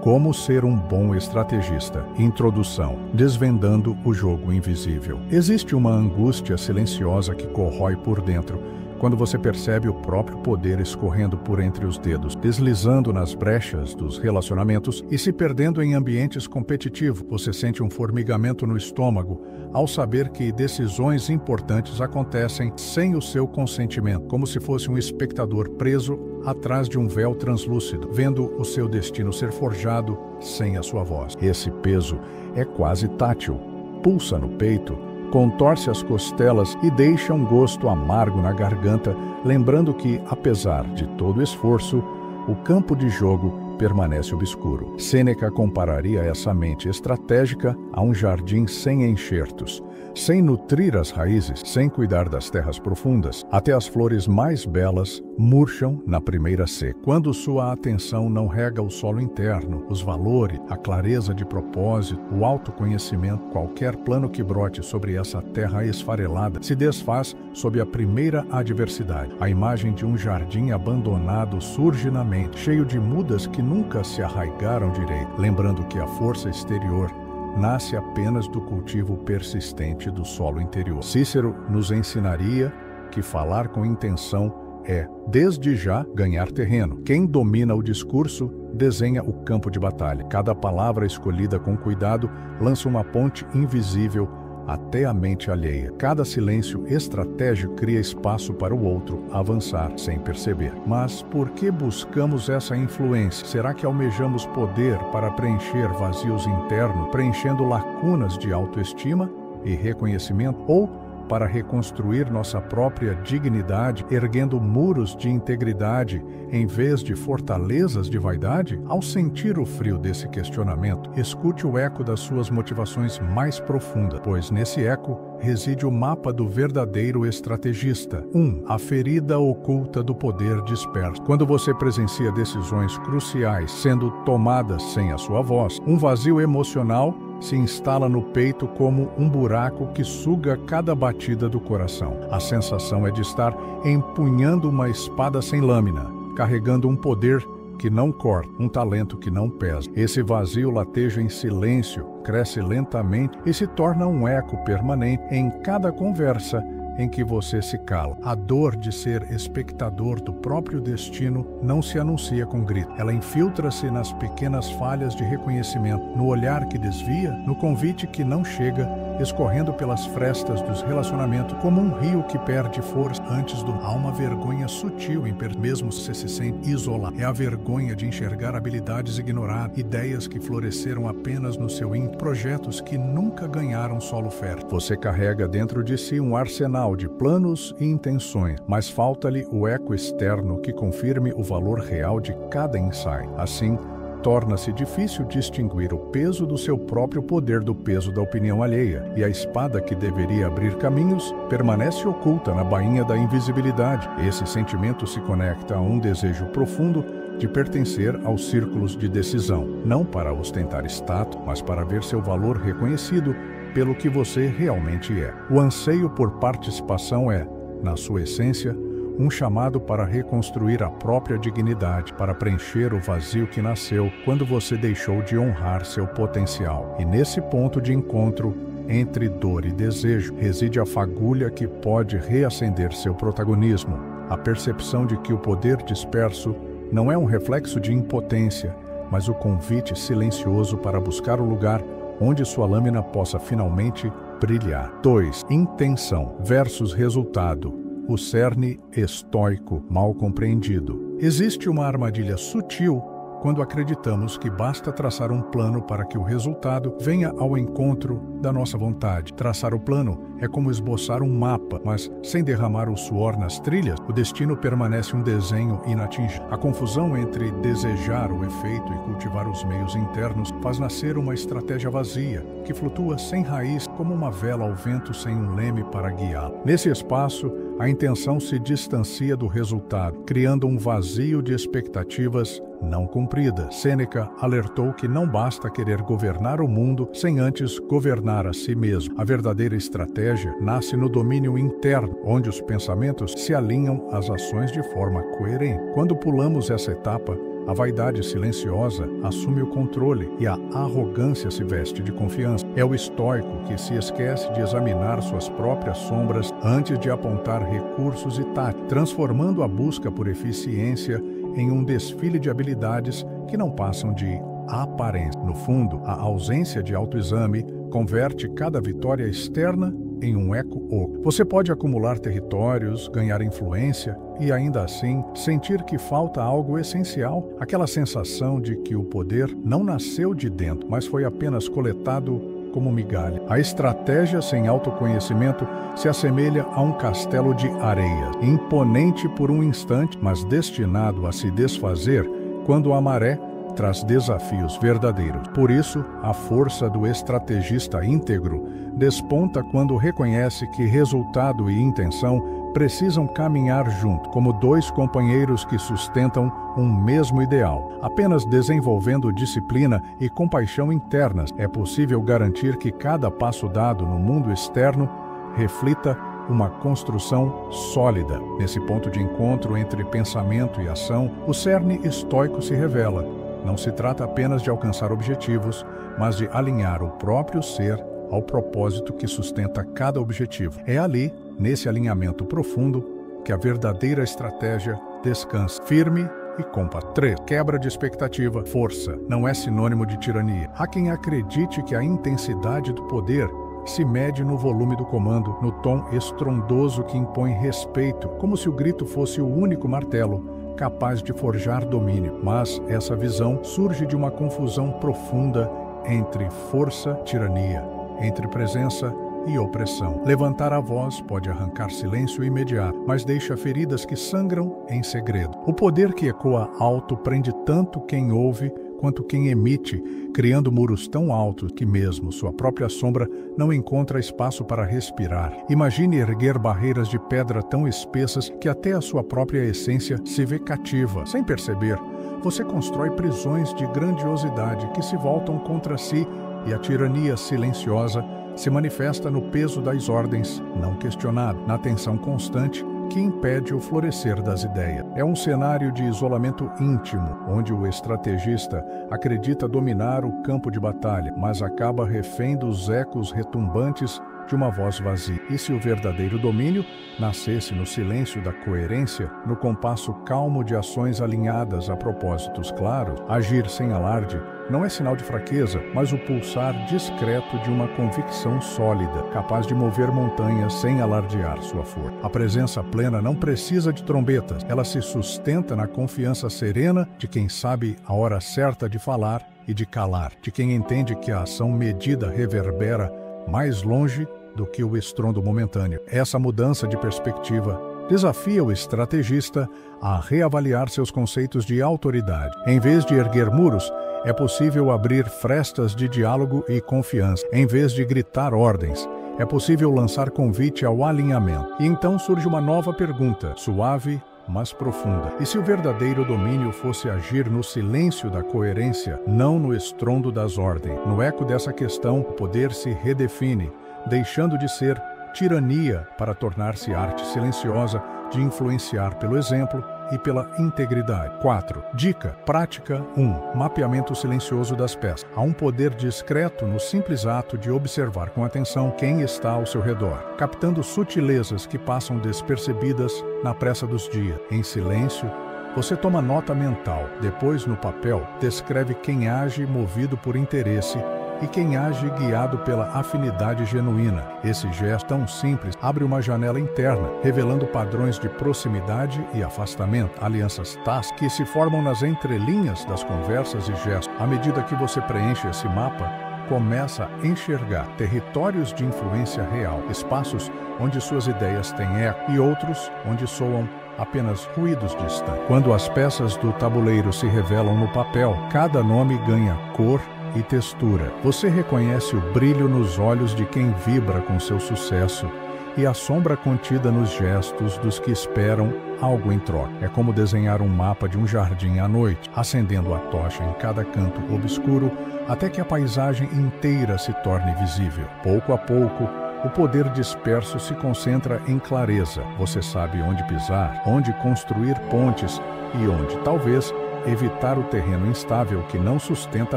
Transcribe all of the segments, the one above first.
Como ser um bom estrategista. Introdução. Desvendando o jogo invisível. Existe uma angústia silenciosa que corrói por dentro quando você percebe o próprio poder escorrendo por entre os dedos, deslizando nas brechas dos relacionamentos e se perdendo em ambientes competitivos. Você sente um formigamento no estômago ao saber que decisões importantes acontecem sem o seu consentimento, como se fosse um espectador preso atrás de um véu translúcido, vendo o seu destino ser forjado sem a sua voz. Esse peso é quase tátil, pulsa no peito, contorce as costelas e deixa um gosto amargo na garganta, lembrando que, apesar de todo esforço, o campo de jogo permanece obscuro. Sêneca compararia essa mente estratégica a um jardim sem enxertos, sem nutrir as raízes, sem cuidar das terras profundas. Até as flores mais belas murcham na primeira seca. Quando sua atenção não rega o solo interno, os valores, a clareza de propósito, o autoconhecimento, qualquer plano que brote sobre essa terra esfarelada se desfaz sob a primeira adversidade. A imagem de um jardim abandonado surge na mente, cheio de mudas que nunca se arraigaram direito, lembrando que a força exterior nasce apenas do cultivo persistente do solo interior. Cícero nos ensinaria que falar com intenção é, desde já, ganhar terreno. Quem domina o discurso desenha o campo de batalha. Cada palavra escolhida com cuidado lança uma ponte invisível até a mente alheia. Cada silêncio estratégico cria espaço para o outro avançar sem perceber. Mas por que buscamos essa influência? Será que almejamos poder para preencher vazios internos, preenchendo lacunas de autoestima e reconhecimento? Ou para reconstruir nossa própria dignidade, erguendo muros de integridade em vez de fortalezas de vaidade? Ao sentir o frio desse questionamento, escute o eco das suas motivações mais profundas, pois nesse eco reside o mapa do verdadeiro estrategista. 1. A ferida oculta do poder disperso. Quando você presencia decisões cruciais sendo tomadas sem a sua voz, um vazio emocional se instala no peito como um buraco que suga cada batida do coração. A sensação é de estar empunhando uma espada sem lâmina, carregando um poder que não corta, um talento que não pesa. Esse vazio lateja em silêncio, cresce lentamente e se torna um eco permanente em cada conversa em que você se cala. A dor de ser espectador do próprio destino não se anuncia com grito. Ela infiltra-se nas pequenas falhas de reconhecimento, no olhar que desvia, no convite que não chega, escorrendo pelas frestas dos relacionamentos, como um rio que perde força antes do... Há uma vergonha sutil em mesmo se sente isolado. É a vergonha de enxergar habilidades ignoradas, ideias que floresceram apenas no seu íntimo, projetos que nunca ganharam solo fértil. Você carrega dentro de si um arsenal de planos e intenções, mas falta-lhe o eco externo que confirme o valor real de cada ensaio. Assim, torna-se difícil distinguir o peso do seu próprio poder do peso da opinião alheia, e a espada que deveria abrir caminhos permanece oculta na bainha da invisibilidade. Esse sentimento se conecta a um desejo profundo de pertencer aos círculos de decisão, não para ostentar status, mas para ver seu valor reconhecido pelo que você realmente é. O anseio por participação é, na sua essência, um chamado para reconstruir a própria dignidade, para preencher o vazio que nasceu quando você deixou de honrar seu potencial. E nesse ponto de encontro entre dor e desejo reside a fagulha que pode reacender seu protagonismo, a percepção de que o poder disperso não é um reflexo de impotência, mas o convite silencioso para buscar o lugar onde sua lâmina possa finalmente brilhar. 2. Intenção versus resultado. O cerne estoico mal compreendido. Existe uma armadilha sutil quando acreditamos que basta traçar um plano para que o resultado venha ao encontro da nossa vontade. Traçar o plano é como esboçar um mapa, mas sem derramar o suor nas trilhas, o destino permanece um desenho inatingível. A confusão entre desejar o efeito e cultivar os meios internos faz nascer uma estratégia vazia, que flutua sem raiz como uma vela ao vento sem um leme para guiá-la. Nesse espaço, a intenção se distancia do resultado, criando um vazio de expectativas não cumpridas. Sêneca alertou que não basta querer governar o mundo sem antes governar a si mesmo. A verdadeira estratégia nasce no domínio interno, onde os pensamentos se alinham às ações de forma coerente. Quando pulamos essa etapa, A vaidade silenciosa assume o controle e a arrogância se veste de confiança. É o estoico que se esquece de examinar suas próprias sombras antes de apontar recursos e táticas, transformando a busca por eficiência em um desfile de habilidades que não passam de aparência. No fundo, a ausência de autoexame converte cada vitória externa em um eco oco. Você pode acumular territórios, ganhar influência e ainda assim sentir que falta algo essencial, aquela sensação de que o poder não nasceu de dentro, mas foi apenas coletado como migalha. A estratégia sem autoconhecimento se assemelha a um castelo de areia, imponente por um instante, mas destinado a se desfazer quando a maré traz desafios verdadeiros. Por isso, a força do estrategista íntegro desponta quando reconhece que resultado e intenção precisam caminhar junto, como dois companheiros que sustentam um mesmo ideal. Apenas desenvolvendo disciplina e compaixão internas é possível garantir que cada passo dado no mundo externo reflita uma construção sólida. Nesse ponto de encontro entre pensamento e ação, o cerne estoico se revela. Não se trata apenas de alcançar objetivos, mas de alinhar o próprio ser ao propósito que sustenta cada objetivo. É ali, nesse alinhamento profundo, que a verdadeira estratégia descansa firme e compacta. 3. Quebra de expectativa. Força não é sinônimo de tirania. Há quem acredite que a intensidade do poder se mede no volume do comando, no tom estrondoso que impõe respeito, como se o grito fosse o único martelo capaz de forjar domínio. Mas essa visão surge de uma confusão profunda entre força e tirania, entre presença e opressão. Levantar a voz pode arrancar silêncio imediato, mas deixa feridas que sangram em segredo. O poder que ecoa alto prende tanto quem ouve quanto quem emite, criando muros tão altos que mesmo sua própria sombra não encontra espaço para respirar. Imagine erguer barreiras de pedra tão espessas que até a sua própria essência se vê cativa. Sem perceber, você constrói prisões de grandiosidade que se voltam contra si, e a tirania silenciosa se manifesta no peso das ordens não questionadas, na tensão constante que impede o florescer das ideias. É um cenário de isolamento íntimo, onde o estrategista acredita dominar o campo de batalha, mas acaba refém dos ecos retumbantes de uma voz vazia. E se o verdadeiro domínio nascesse no silêncio da coerência, no compasso calmo de ações alinhadas a propósitos claros, agir sem alarde não é sinal de fraqueza, mas o pulsar discreto de uma convicção sólida, capaz de mover montanhas sem alardear sua força. A presença plena não precisa de trombetas, ela se sustenta na confiança serena de quem sabe a hora certa de falar e de calar, de quem entende que a ação medida reverbera mais longe do que o estrondo momentâneo. Essa mudança de perspectiva desafia o estrategista a reavaliar seus conceitos de autoridade. Em vez de erguer muros, é possível abrir frestas de diálogo e confiança. Em vez de gritar ordens, é possível lançar convite ao alinhamento. E então surge uma nova pergunta, suave, mas profunda. E se o verdadeiro domínio fosse agir no silêncio da coerência, não no estrondo das ordens? No eco dessa questão, o poder se redefine, deixando de ser tirania para tornar-se arte silenciosa de influenciar pelo exemplo e pela integridade. 4. Dica prática 1. Mapeamento silencioso das peças. Há um poder discreto no simples ato de observar com atenção quem está ao seu redor, captando sutilezas que passam despercebidas na pressa dos dias. Em silêncio, você toma nota mental. Depois, no papel, descreve quem age movido por interesse e quem age guiado pela afinidade genuína. Esse gesto tão simples abre uma janela interna, revelando padrões de proximidade e afastamento, alianças tácitas que se formam nas entrelinhas das conversas e gestos. À medida que você preenche esse mapa, começa a enxergar territórios de influência real, espaços onde suas ideias têm eco e outros onde soam apenas ruídos distantes. Quando as peças do tabuleiro se revelam no papel, cada nome ganha cor e textura. Você reconhece o brilho nos olhos de quem vibra com seu sucesso e a sombra contida nos gestos dos que esperam algo em troca. É como desenhar um mapa de um jardim à noite, acendendo a tocha em cada canto obscuro até que a paisagem inteira se torne visível. Pouco a pouco, o poder disperso se concentra em clareza. Você sabe onde pisar, onde construir pontes e onde, talvez, evitar o terreno instável que não sustenta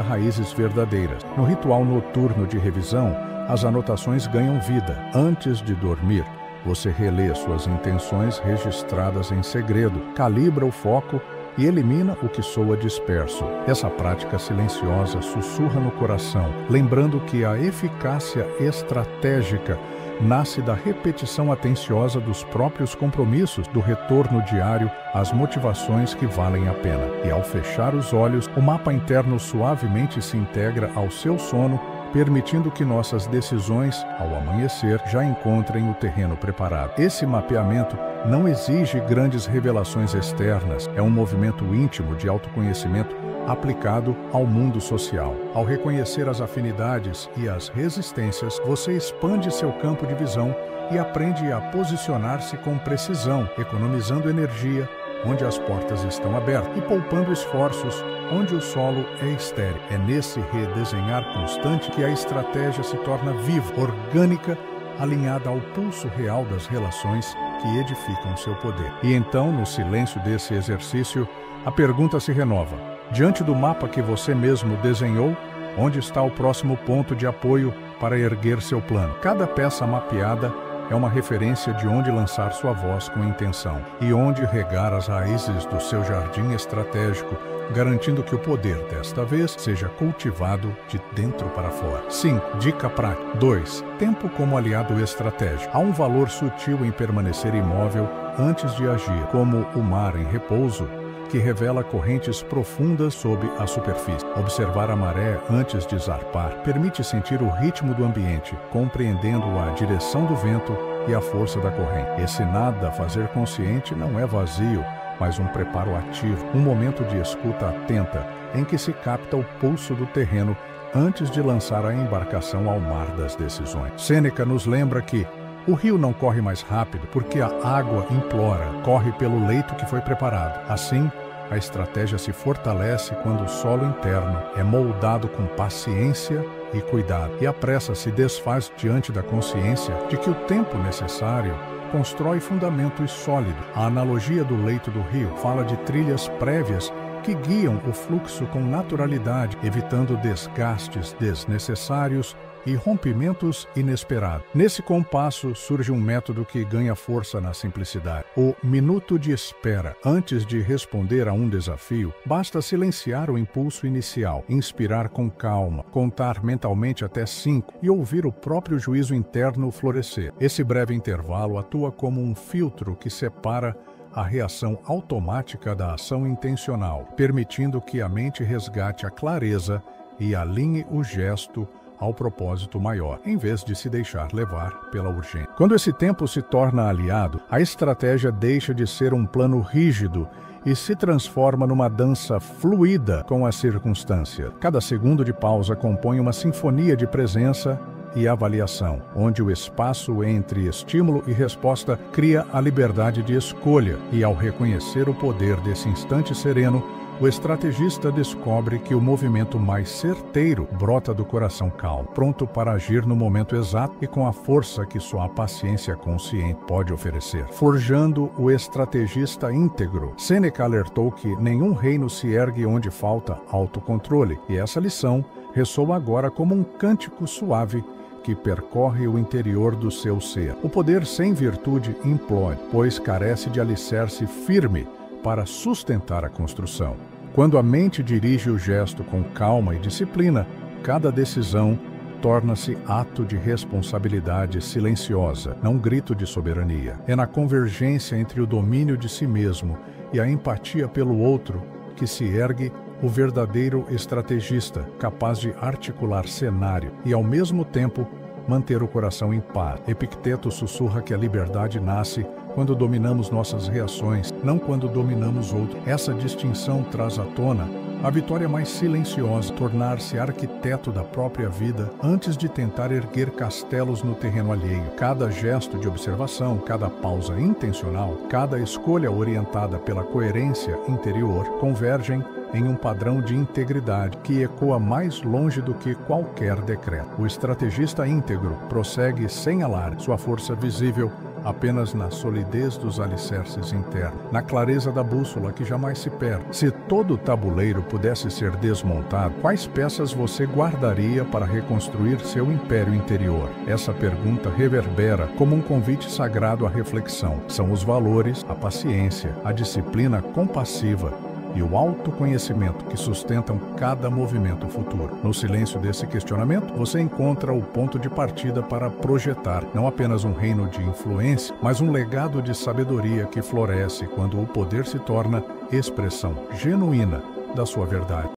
raízes verdadeiras. No ritual noturno de revisão, as anotações ganham vida. Antes de dormir, você relê suas intenções registradas em segredo, calibra o foco e elimina o que soa disperso. Essa prática silenciosa sussurra no coração, lembrando que a eficácia estratégica nasce da repetição atenciosa dos próprios compromissos, do retorno diário às motivações que valem a pena. E ao fechar os olhos, o mapa interno suavemente se integra ao seu sono, permitindo que nossas decisões, ao amanhecer, já encontrem o terreno preparado. Esse mapeamento não exige grandes revelações externas, é um movimento íntimo de autoconhecimento aplicado ao mundo social. Ao reconhecer as afinidades e as resistências, você expande seu campo de visão e aprende a posicionar-se com precisão, economizando energia onde as portas estão abertas e poupando esforços onde o solo é estéril. É nesse redesenhar constante que a estratégia se torna viva, orgânica, alinhada ao pulso real das relações que edificam seu poder. E então, no silêncio desse exercício, a pergunta se renova. Diante do mapa que você mesmo desenhou, onde está o próximo ponto de apoio para erguer seu plano? Cada peça mapeada é uma referência de onde lançar sua voz com intenção e onde regar as raízes do seu jardim estratégico, garantindo que o poder, desta vez, seja cultivado de dentro para fora. 5. Dica prática. 2. Tempo como aliado estratégico. Há um valor sutil em permanecer imóvel antes de agir, como o mar em repouso, que revela correntes profundas sob a superfície. Observar a maré antes de zarpar permite sentir o ritmo do ambiente, compreendendo a direção do vento e a força da corrente. Esse nada a fazer consciente não é vazio, mas um preparo ativo, um momento de escuta atenta, em que se capta o pulso do terreno antes de lançar a embarcação ao mar das decisões. Sêneca nos lembra que o rio não corre mais rápido porque a água implora, corre pelo leito que foi preparado. Assim, a estratégia se fortalece quando o solo interno é moldado com paciência e cuidado, e a pressa se desfaz diante da consciência de que o tempo necessário constrói fundamentos sólidos. A analogia do leito do rio fala de trilhas prévias que guiam o fluxo com naturalidade, evitando desgastes desnecessários e rompimentos inesperados. Nesse compasso surge um método que ganha força na simplicidade. O minuto de espera. Antes de responder a um desafio, basta silenciar o impulso inicial, inspirar com calma, contar mentalmente até 5 e ouvir o próprio juízo interno florescer. Esse breve intervalo atua como um filtro que separa a reação automática da ação intencional, permitindo que a mente resgate a clareza e alinhe o gesto ao propósito maior, em vez de se deixar levar pela urgência. Quando esse tempo se torna aliado, a estratégia deixa de ser um plano rígido e se transforma numa dança fluida com a circunstância. Cada segundo de pausa compõe uma sinfonia de presença e avaliação, onde o espaço entre estímulo e resposta cria a liberdade de escolha, e ao reconhecer o poder desse instante sereno, o estrategista descobre que o movimento mais certeiro brota do coração calmo, pronto para agir no momento exato e com a força que só a paciência consciente pode oferecer. Forjando o estrategista íntegro, Sêneca alertou que nenhum reino se ergue onde falta autocontrole, e essa lição ressoa agora como um cântico suave que percorre o interior do seu ser. O poder sem virtude implode, pois carece de alicerce firme para sustentar a construção. Quando a mente dirige o gesto com calma e disciplina, cada decisão torna-se ato de responsabilidade silenciosa, não grito de soberania. É na convergência entre o domínio de si mesmo e a empatia pelo outro que se ergue o verdadeiro estrategista, capaz de articular cenário e, ao mesmo tempo, manter o coração em paz. Epicteto sussurra que a liberdade nasce quando dominamos nossas reações, não quando dominamos outros. Essa distinção traz à tona a vitória mais silenciosa, tornar-se arquiteto da própria vida antes de tentar erguer castelos no terreno alheio. Cada gesto de observação, cada pausa intencional, cada escolha orientada pela coerência interior convergem em um padrão de integridade que ecoa mais longe do que qualquer decreto. O estrategista íntegro prossegue sem alarde, sua força visível apenas na solidez dos alicerces internos, na clareza da bússola que jamais se perde. Se todo o tabuleiro pudesse ser desmontado, quais peças você guardaria para reconstruir seu império interior? Essa pergunta reverbera como um convite sagrado à reflexão. São os valores, a paciência, a disciplina compassiva e o autoconhecimento que sustentam cada movimento futuro. No silêncio desse questionamento, você encontra o ponto de partida para projetar não apenas um reino de influência, mas um legado de sabedoria que floresce quando o poder se torna expressão genuína da sua verdade.